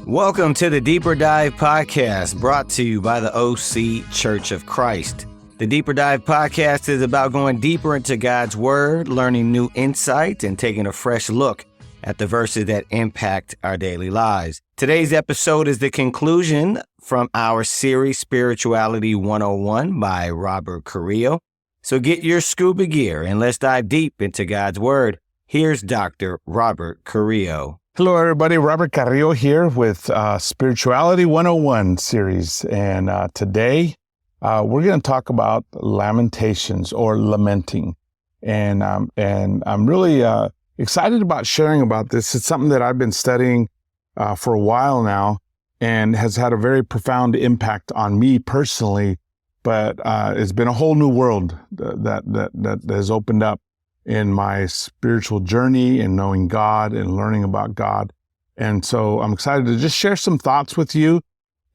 Welcome to the Deeper Dive Podcast, brought to you by the OC Church of Christ. The Deeper Dive Podcast is about going deeper into God's Word, learning new insight, and taking a fresh look at the verses that impact our daily lives. Today's episode is the conclusion from our series, Spirituality 101 by Robert Carrillo. So get your scuba gear and let's dive deep into God's Word. Here's Dr. Robert Carrillo. Hello, everybody. Robert Carrillo here with Spirituality 101 series. And today we're going to talk about Lamentations or lamenting. And I'm really excited about sharing about this. It's something that I've been studying for a while now and has had a very profound impact on me personally. But it's been a whole new world that has opened up in my spiritual journey and knowing God and learning about God. And so I'm excited to just share some thoughts with you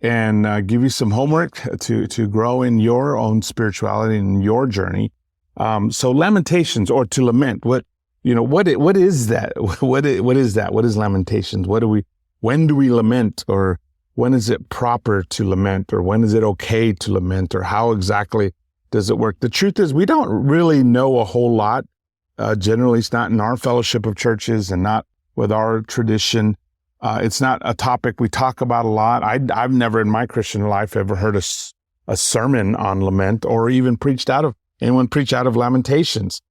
and give you some homework to grow in your own spirituality and your journey. So Lamentations, or to lament, what is that? What is that? What is Lamentations? When do we lament, or when is it proper to lament, or when is it okay to lament, or how exactly does it work? The truth is, we don't really know a whole lot. Generally, it's not in our fellowship of churches and not with our tradition. It's not a topic we talk about a lot. I've never in my Christian life ever heard a sermon on lament or even anyone preach out of Lamentations.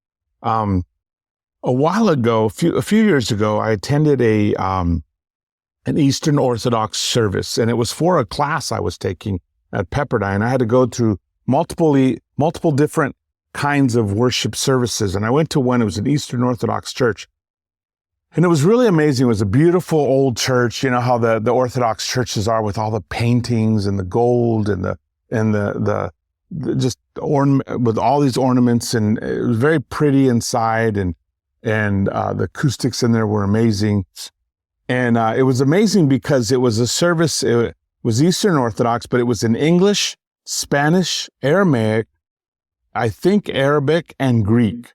A while ago, a few years ago, I attended an Eastern Orthodox service, and it was for a class I was taking at Pepperdine. I had to go through multiple different kinds of worship services. And I went to one, it was an Eastern Orthodox church. And it was really amazing. It was a beautiful old church. You know how the Orthodox churches are, with all the paintings and the gold and the with all these ornaments. And it was very pretty inside, and the acoustics in there were amazing. And it was amazing because it was a service, it was Eastern Orthodox, but it was in English, Spanish, Aramaic, I think Arabic, and Greek.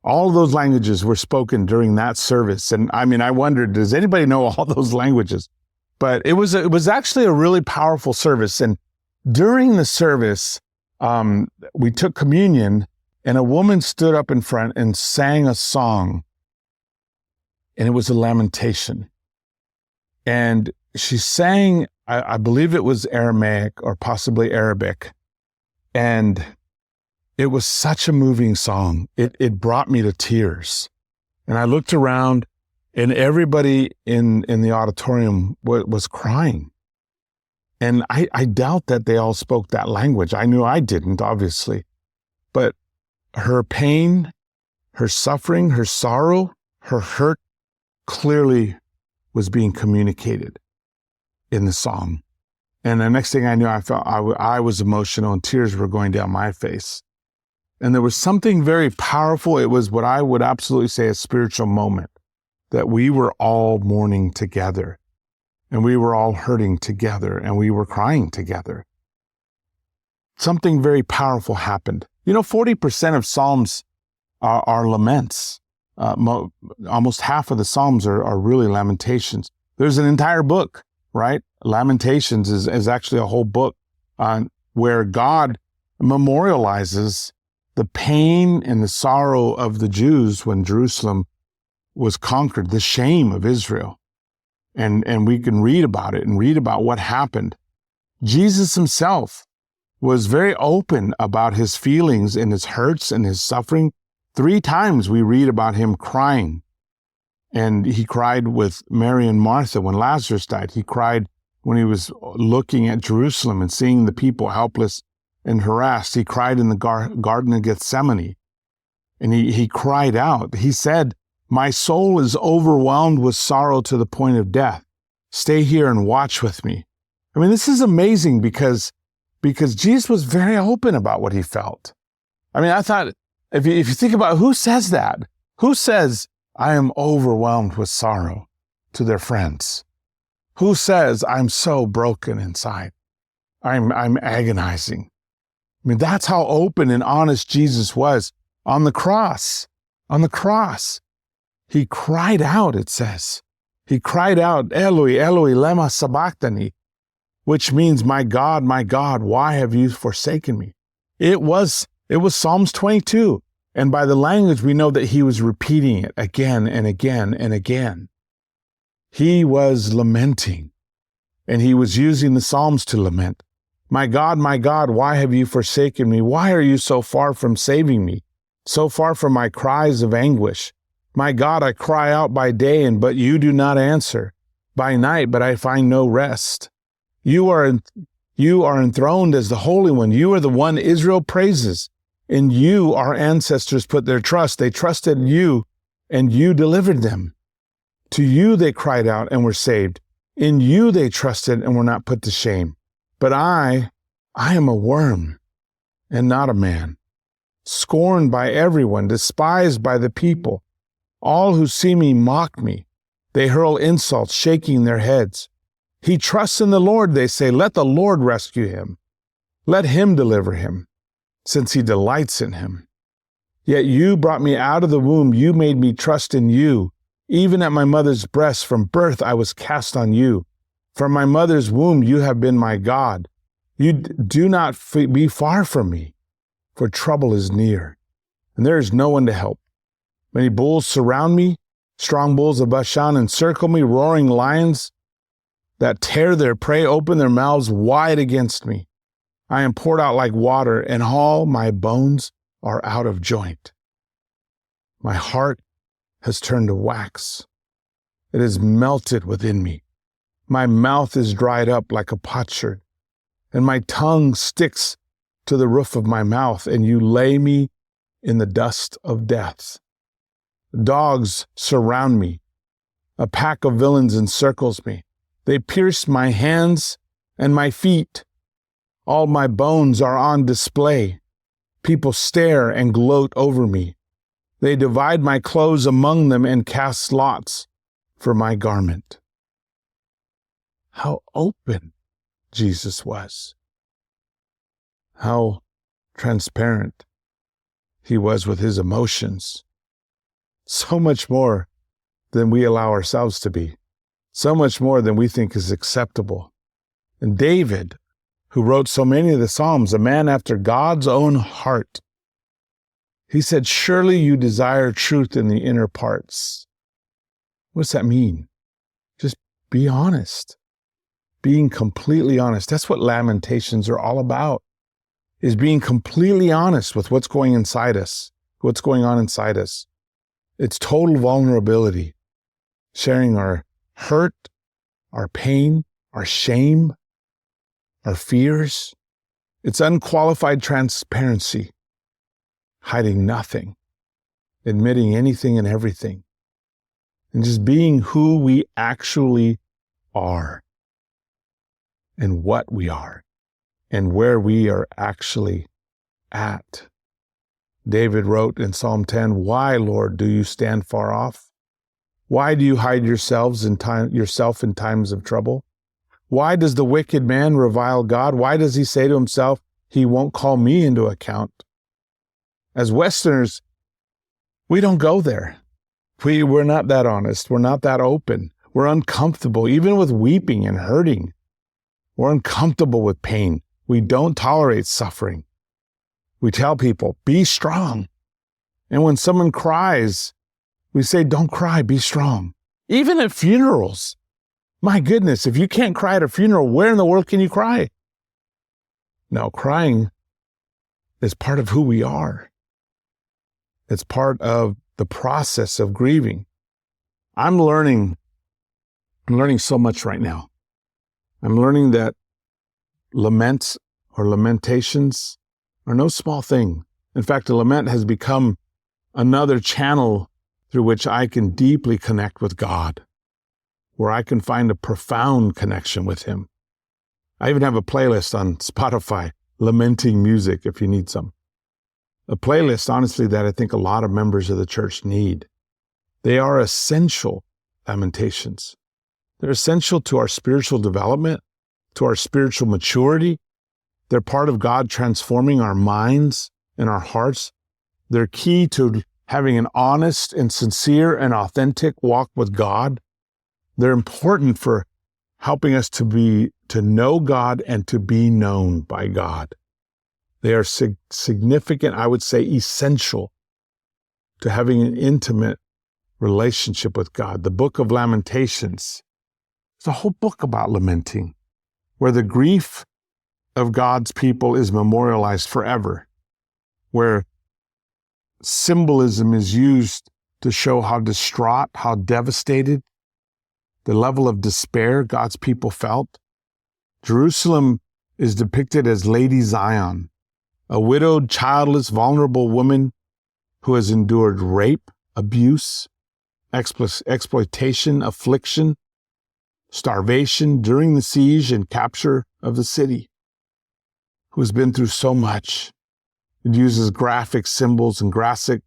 All of those languages were spoken during that service. And I mean, I wondered, does anybody know all those languages? But it was actually a really powerful service. And during the service, we took communion, and a woman stood up in front and sang a song. And it was a lamentation. And she sang, I believe it was Aramaic or possibly Arabic. And it was such a moving song. It brought me to tears. And I looked around, and everybody in the auditorium was crying. And I doubt that they all spoke that language. I knew I didn't, obviously. But her pain, her suffering, her sorrow, her hurt clearly was being communicated in the song. And the next thing I knew, I felt I was emotional, and tears were going down my face. And there was something very powerful. It was what I would absolutely say a spiritual moment, that we were all mourning together, and we were all hurting together, and we were crying together. Something very powerful happened. 40% of Psalms are laments. Almost half of the Psalms are really lamentations. There's an entire book, right? Lamentations is actually a whole book on where God memorializes the pain and the sorrow of the Jews when Jerusalem was conquered, the shame of Israel. And we can read about it and read about what happened. Jesus himself was very open about his feelings and his hurts and his suffering. 3 times we read about him crying. And he cried with Mary and Martha when Lazarus died. He cried when he was looking at Jerusalem and seeing the people helpless and harassed. He cried in the Garden of Gethsemane. And he cried out. He said, "My soul is overwhelmed with sorrow to the point of death. Stay here and watch with me." I mean, this is amazing because Jesus was very open about what he felt. I mean, I thought, if you think about who says that, who says, "I am overwhelmed with sorrow" to their friends? Who says, "I'm so broken inside. I'm agonizing"? I mean, that's how open and honest Jesus was on the cross. On the cross, he cried out, it says. He cried out, Eloi, Eloi, lema sabachthani, which means, my God, why have you forsaken me? It was Psalms 22. And by the language, we know that he was repeating it again and again and again. He was lamenting, and he was using the Psalms to lament. My God, why have you forsaken me? Why are you so far from saving me? So far from my cries of anguish? My God, I cry out by day, but you do not answer. By night, but I find no rest. You are enthroned as the Holy One. You are the one Israel praises. In you, our ancestors put their trust. They trusted in you, and you delivered them. To you they cried out and were saved. In you they trusted and were not put to shame. But I am a worm and not a man, scorned by everyone, despised by the people. All who see me mock me. They hurl insults, shaking their heads. He trusts in the Lord, they say. Let the Lord rescue him. Let him deliver him, since he delights in him. Yet you brought me out of the womb. You made me trust in you. Even at my mother's breast, from birth, I was cast on you. From my mother's womb, you have been my God. You do not be far from me, for trouble is near, and there is no one to help. Many bulls surround me, strong bulls of Bashan encircle me, roaring lions that tear their prey open their mouths wide against me. I am poured out like water, and all my bones are out of joint. My heart has turned to wax. It is melted within me. My mouth is dried up like a potsherd, and my tongue sticks to the roof of my mouth, and you lay me in the dust of death. Dogs surround me. A pack of villains encircles me. They pierce my hands and my feet. All my bones are on display. People stare and gloat over me. They divide my clothes among them and cast lots for my garment. How open Jesus was. How transparent he was with his emotions. So much more than we allow ourselves to be. So much more than we think is acceptable. And David, who wrote so many of the Psalms, a man after God's own heart, he said, surely you desire truth in the inner parts. What does that mean? Just be honest. Being completely honest. That's what Lamentations are all about, is being completely honest with what's going inside us, what's going on inside us. It's total vulnerability, sharing our hurt, our pain, our shame, our fears. It's unqualified transparency, hiding nothing, admitting anything and everything, and just being who we actually are and what we are and where we are actually at. David wrote in Psalm 10, why, Lord, do you stand far off? Why do you hide yourself in times of trouble? Why does the wicked man revile God? Why does he say to himself, he won't call me into account? As Westerners, we don't go there. We're not that honest. We're not that open. We're uncomfortable, even with weeping and hurting. We're uncomfortable with pain. We don't tolerate suffering. We tell people, be strong. And when someone cries, we say, don't cry, be strong. Even at funerals. My goodness, if you can't cry at a funeral, where in the world can you cry? No, crying is part of who we are. It's part of the process of grieving. I'm learning so much right now. I'm learning that laments or lamentations are no small thing. In fact, a lament has become another channel through which I can deeply connect with God, where I can find a profound connection with him. I even have a playlist on Spotify, lamenting music, if you need some. A playlist, honestly, that I think a lot of members of the church need. They are essential, lamentations. They're essential to our spiritual development, to our spiritual maturity, They're part of God transforming our minds and our hearts. They're key to having an honest and sincere and authentic walk with God. They're important for helping us to know God and to be known by God. They are significant, I would say essential, to having an intimate relationship with God. The Book of Lamentations, it's a whole book about lamenting, where the grief of God's people is memorialized forever, where symbolism is used to show how distraught, how devastated, the level of despair God's people felt. Jerusalem is depicted as Lady Zion, a widowed, childless, vulnerable woman who has endured rape, abuse, exploitation, affliction, starvation during the siege and capture of the city, who has been through so much. It uses graphic symbols and graphic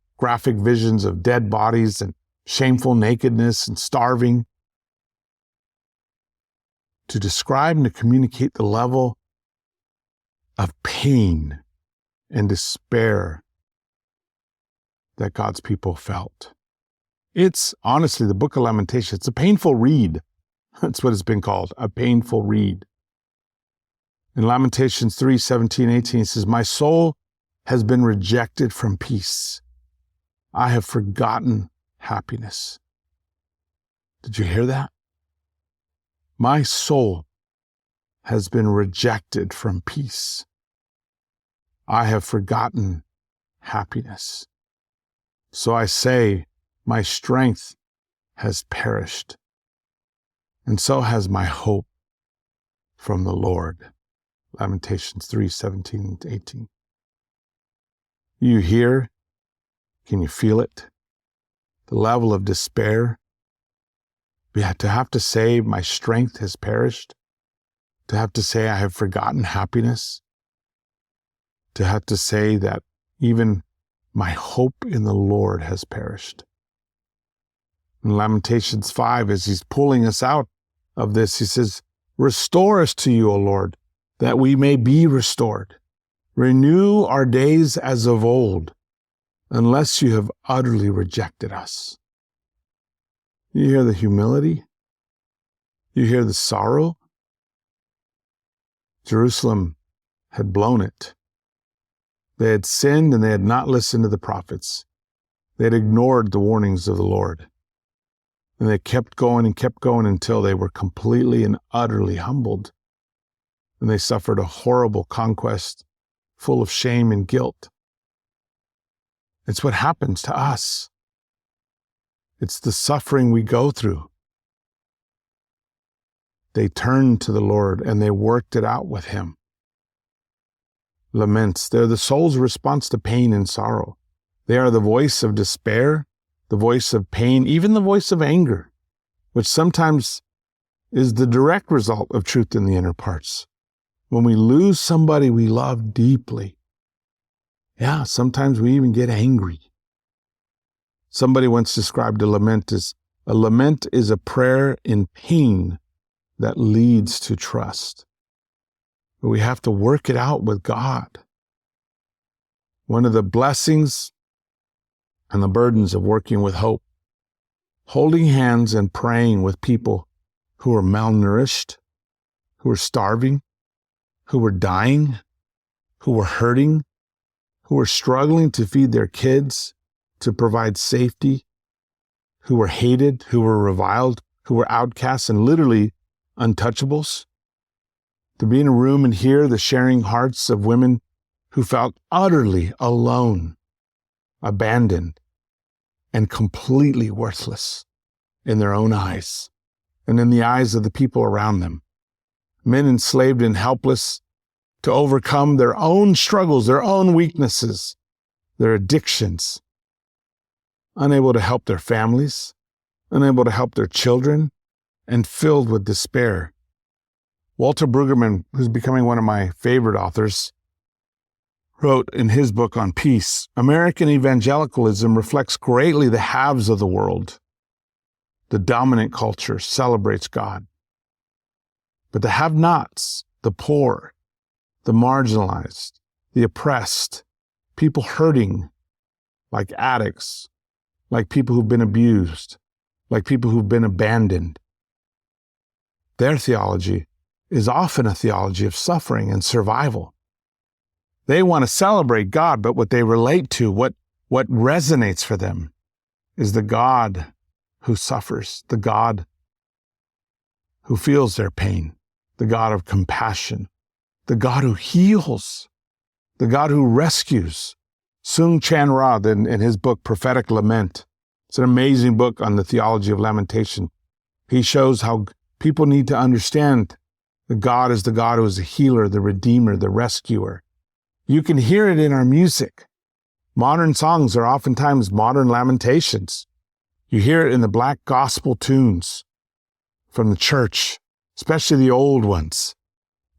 visions of dead bodies and shameful nakedness and starving to describe and to communicate the level of pain and despair that God's people felt. It's honestly, the Book of Lamentations, it's a painful read. That's what it's been called, a painful read. In Lamentations 3, 17, 18, it says, "My soul has been rejected from peace. I have forgotten happiness." Did you hear that? My soul has been rejected from peace. I have forgotten happiness. So I say, my strength has perished, and so has my hope from the Lord. Lamentations 3, 17 to 18. You hear? Can you feel it? The level of despair. To have to say my strength has perished. To have to say I have forgotten happiness. To have to say that even my hope in the Lord has perished. In Lamentations 5, as he's pulling us out of this, he says, "Restore us to you, O Lord, that we may be restored. Renew our days as of old, unless you have utterly rejected us." You hear the humility? You hear the sorrow? Jerusalem had blown it. They had sinned and they had not listened to the prophets. They had ignored the warnings of the Lord. And they kept going until they were completely and utterly humbled. And they suffered a horrible conquest full of shame and guilt. It's what happens to us. It's the suffering we go through. They turned to the Lord and they worked it out with Him. Laments, they're the soul's response to pain and sorrow. They are the voice of despair, the voice of pain, even the voice of anger, which sometimes is the direct result of truth in the inner parts. When we lose somebody we love deeply, sometimes we even get angry. Somebody once described a lament as a prayer in pain that leads to trust. But we have to work it out with God. One of the blessings and the burdens of working with hope, holding hands and praying with people who are malnourished, who are starving, who are dying, who are hurting, who are struggling to feed their kids, to provide safety, who were hated, who were reviled, who were outcasts and literally untouchables. To be in a room and hear the sharing hearts of women who felt utterly alone, abandoned, and completely worthless in their own eyes and in the eyes of the people around them. Men enslaved and helpless to overcome their own struggles, their own weaknesses, their addictions, unable to help their families, unable to help their children, and filled with despair. Walter Brueggemann, who's becoming one of my favorite authors, wrote in his book on peace, "American evangelicalism reflects greatly the haves of the world. The dominant culture celebrates God. But the have-nots, the poor, the marginalized, the oppressed, people hurting, like addicts, like people who've been abused, like people who've been abandoned. Their theology is often a theology of suffering and survival. They want to celebrate God, but what they relate to, what resonates for them, is the God who suffers, the God who feels their pain, the God of compassion, the God who heals, the God who rescues. Sung Chan Ra, in his book, Prophetic Lament, it's an amazing book on the theology of lamentation. He shows how people need to understand that God is the God who is the healer, the redeemer, the rescuer. You can hear it in our music. Modern songs are oftentimes modern lamentations. You hear it in the black gospel tunes from the church, especially the old ones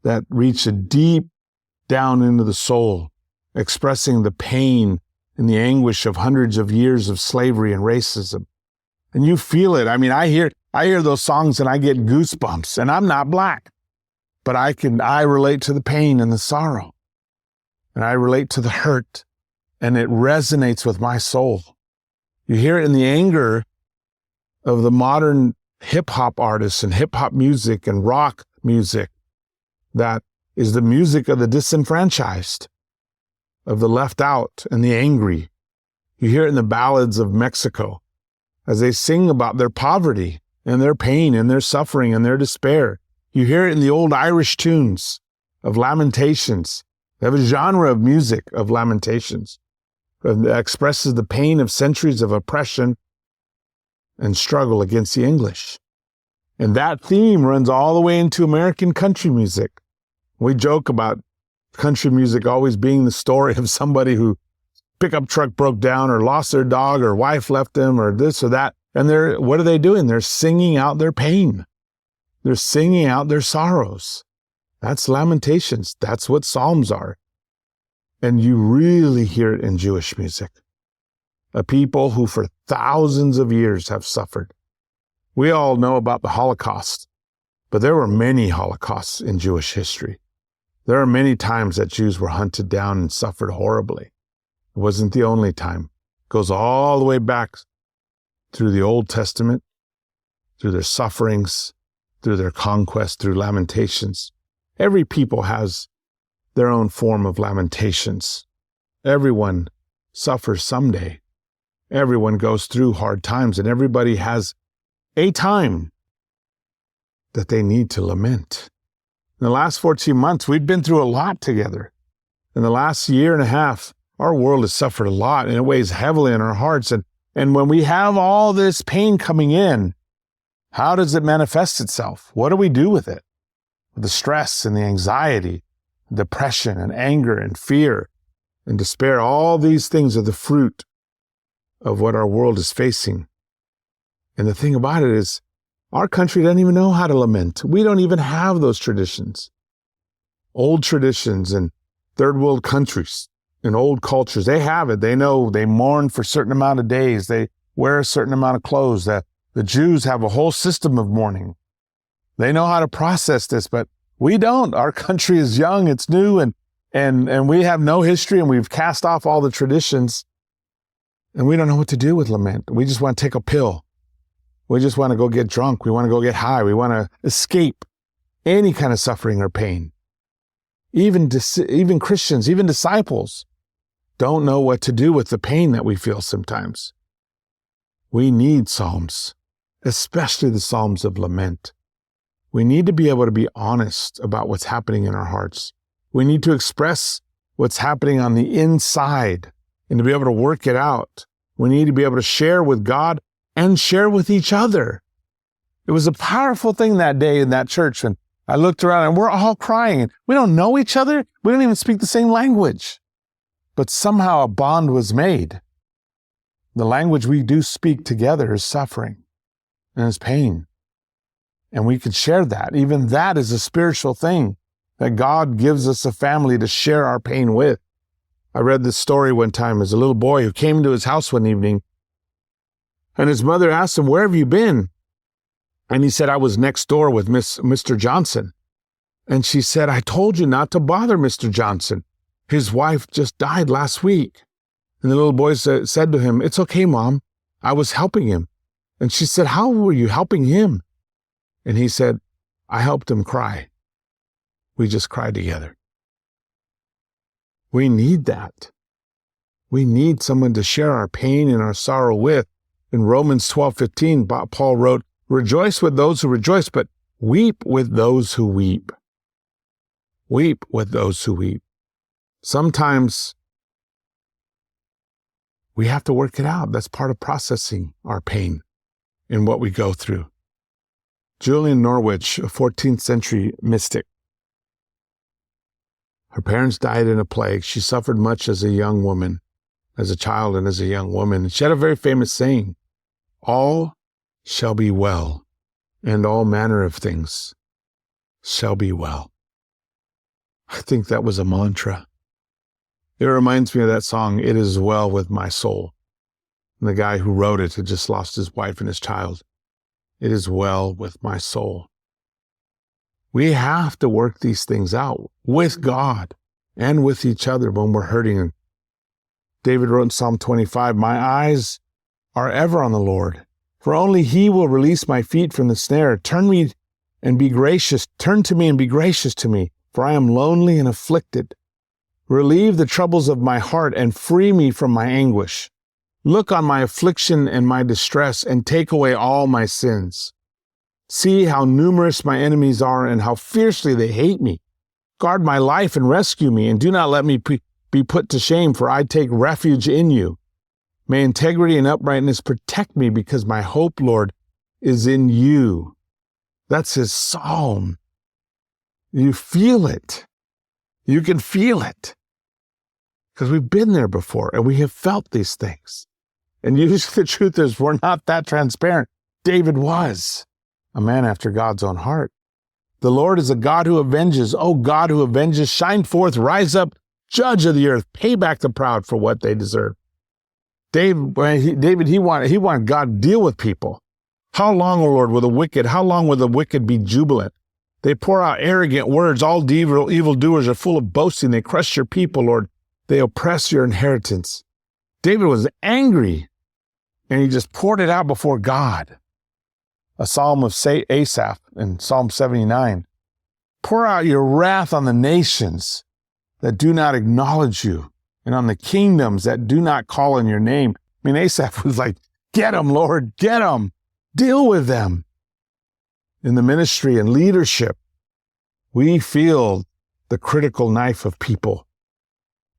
that reach a deep down into the soul, expressing the pain and the anguish of hundreds of years of slavery and racism. And you feel it. I mean, I hear those songs and I get goosebumps, and I'm not black, but I relate to the pain and the sorrow, and I relate to the hurt, and it resonates with my soul. You hear it in the anger of the modern hip-hop artists and hip-hop music and rock music that is the music of the disenfranchised, of the left out and the angry. You hear it in the ballads of Mexico as they sing about their poverty and their pain and their suffering and their despair. You hear it in the old Irish tunes of lamentations. They have a genre of music of lamentations that expresses the pain of centuries of oppression and struggle against the English. And that theme runs all the way into American country music. We joke about country music always being the story of somebody who pickup truck broke down or lost their dog or wife left them or this or that. And what are they doing? They're singing out their pain. They're singing out their sorrows. That's lamentations. That's what Psalms are. And you really hear it in Jewish music. A people who for thousands of years have suffered. We all know about the Holocaust, but there were many Holocausts in Jewish history. There are many times that Jews were hunted down and suffered horribly. It wasn't the only time. It goes all the way back through the Old Testament, through their sufferings, through their conquest, through lamentations. Every people has their own form of lamentations. Everyone suffers someday. Everyone goes through hard times, and everybody has a time that they need to lament. In the last 14 months, we've been through a lot together. In the last year and a half, our world has suffered a lot, and it weighs heavily on our hearts. And when we have all this pain coming in, how does it manifest itself? What do we do with it? The stress and the anxiety, depression and anger and fear and despair, all these things are the fruit of what our world is facing. And the thing about it is, our country doesn't even know how to lament. We don't even have those traditions. Old traditions in third world countries and old cultures, they have it. They know they mourn for a certain amount of days. They wear a certain amount of clothes. The Jews have a whole system of mourning. They know how to process this, but we don't. Our country is young, it's new, and we have no history, and we've cast off all the traditions, and we don't know what to do with lament. We just want to take a pill. We just want to go get drunk. We want to go get high. We want to escape any kind of suffering or pain. Even Christians, even disciples, don't know what to do with the pain that we feel sometimes. We need Psalms, especially the Psalms of lament. We need to be able to be honest about what's happening in our hearts. We need to express what's happening on the inside and to be able to work it out. We need to be able to share with God and share with each other. It was a powerful thing that day in that church when I looked around and we're all crying. We don't know each other. We don't even speak the same language. But somehow a bond was made. The language we do speak together is suffering and is pain. And we can share that. Even that is a spiritual thing that God gives us a family to share our pain with. I read this story one time as a little boy who came to his house one evening, and his mother asked him, "Where have you been?" And he said, "I was next door with Mr. Johnson." And she said, I told you not to bother Mr. Johnson. His wife just died last week. And the little boy said to him, it's okay, Mom. I was helping him. And she said, how were you helping him? And he said, I helped him cry. We just cried together. We need that. We need someone to share our pain and our sorrow with. In Romans 12:15, Paul wrote, rejoice with those who rejoice, but weep with those who weep. Weep with those who weep. Sometimes we have to work it out. That's part of processing our pain and what we go through. Julian Norwich, a 14th century mystic. Her parents died in a plague. She suffered much as a young woman, as a child and as a young woman. She had a very famous saying, all shall be well, and all manner of things shall be well. I think that was a mantra. It reminds me of that song, It Is Well With My Soul. And the guy who wrote it had just lost his wife and his child. It is well with my soul. We have to work these things out with God and with each other when we're hurting. David wrote in Psalm 25, my eyes are ever on the Lord, for only he will release my feet from the snare. Turn to me and be gracious to me, for I am lonely and afflicted. Relieve the troubles of my heart and free me from my anguish. Look on my affliction and my distress and take away all my sins. See how numerous my enemies are and how fiercely they hate me. Guard my life and rescue me, and do not let me be put to shame, for I take refuge in you. May integrity and uprightness protect me, because my hope, Lord, is in you. That's his psalm. You feel it. You can feel it. Because we've been there before and we have felt these things. And usually the truth is we're not that transparent. David was a man after God's own heart. The Lord is a God who avenges. Oh, God who avenges, shine forth, rise up, judge of the earth, pay back the proud for what they deserve. David, he wanted God to deal with people. How long, O Lord, how long will the wicked be jubilant? They pour out arrogant words. All evildoers are full of boasting. They crush your people, Lord. They oppress your inheritance. David was angry, and he just poured it out before God. A psalm of Asaph in Psalm 79. Pour out your wrath on the nations that do not acknowledge you, and on the kingdoms that do not call on your name. I mean, Asaph was like, get them, Lord, get them. Deal with them. In the ministry and leadership, we feel the critical knife of people.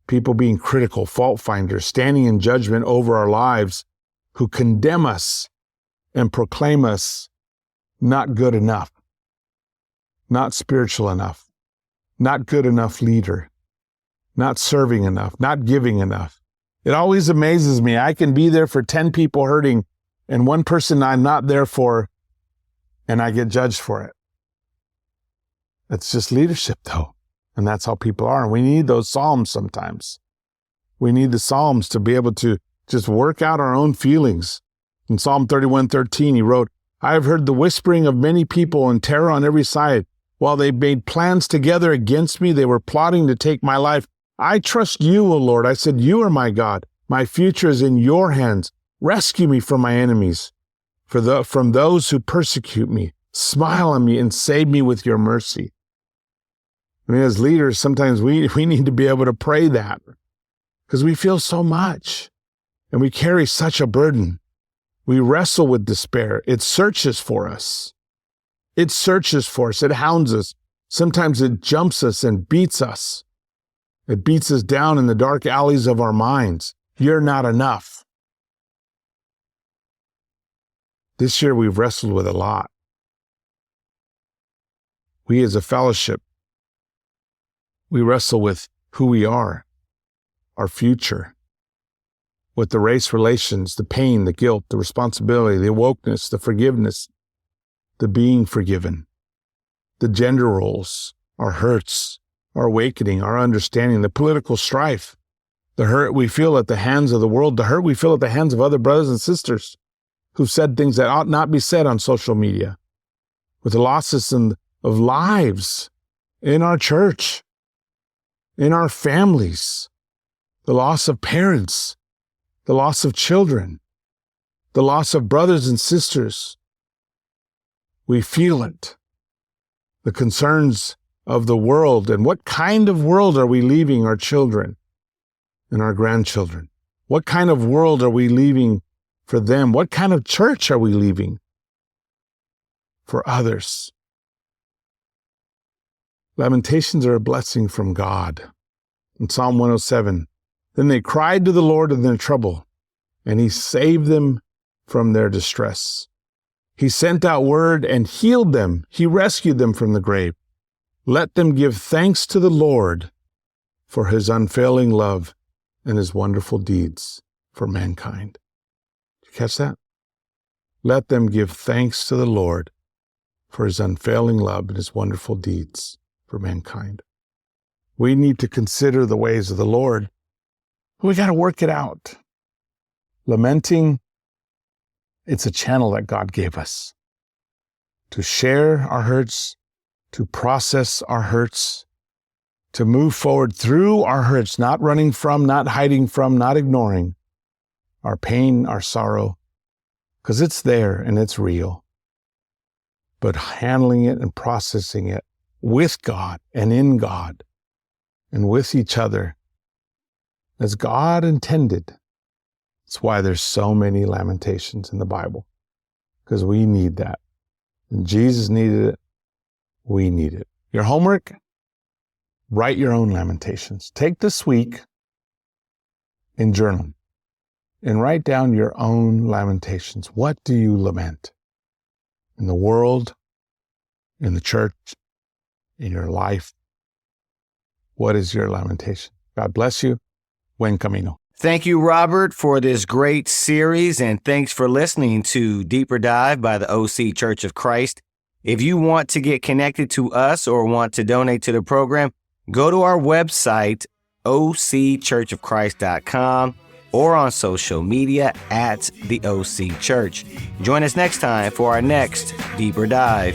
People being critical, fault finders, standing in judgment over our lives, who condemn us and proclaim us not good enough, not spiritual enough, not good enough leader, not serving enough, not giving enough. It always amazes me. I can be there for 10 people hurting and one person I'm not there for, and I get judged for it. It's just leadership, though. And that's how people are. And we need those Psalms sometimes. We need the Psalms to be able to just work out our own feelings. In Psalm 31:13, he wrote, I have heard the whispering of many people and terror on every side. While they made plans together against me, they were plotting to take my life. I trust you, O Lord. I said, you are my God. My future is in your hands. Rescue me from my enemies, from those who persecute me. Smile on me and save me with your mercy. I mean, as leaders, sometimes we need to be able to pray that because we feel so much and we carry such a burden. We wrestle with despair. It searches for us. It searches for us. It hounds us. Sometimes it jumps us and beats us. It beats us down in the dark alleys of our minds. You're not enough. This year we've wrestled with a lot. We as a fellowship, we wrestle with who we are, our future, with the race relations, the pain, the guilt, the responsibility, the awokeness, the forgiveness, the being forgiven, the gender roles, our hurts, our awakening, our understanding, the political strife, the hurt we feel at the hands of the world, the hurt we feel at the hands of other brothers and sisters who've said things that ought not be said on social media, with the losses of lives in our church, in our families, the loss of parents, the loss of children, the loss of brothers and sisters. We feel it. The concerns of the world, and what kind of world are we leaving our children and our grandchildren? What kind of world are we leaving for them? What kind of church are we leaving for others? Lamentations are a blessing from God. In Psalm 107, then they cried to the Lord in their trouble, and he saved them from their distress. He sent out word and healed them. He rescued them from the grave. Let them give thanks to the Lord for his unfailing love and his wonderful deeds for mankind. Did you catch that? Let them give thanks to the Lord for his unfailing love and his wonderful deeds for mankind. We need to consider the ways of the Lord. We got to work it out. Lamenting, it's a channel that God gave us to share our hurts, to process our hurts, to move forward through our hurts, not running from, not hiding from, not ignoring our pain, our sorrow, because it's there and it's real, but handling it and processing it with God and in God and with each other as God intended. That's why there's so many lamentations in the Bible, because we need that. And Jesus needed it. We need it. Your homework, write your own lamentations. Take this week and journal and write down your own lamentations. What do you lament in the world, in the church, in your life? What is your lamentation? God bless you. Buen camino. Thank you, Robert, for this great series, and thanks for listening to Deeper Dive by the OC Church of Christ. If you want to get connected to us or want to donate to the program, go to our website, occhurchofchrist.com, or on social media at the OC Church. Join us next time for our next Deeper Dive.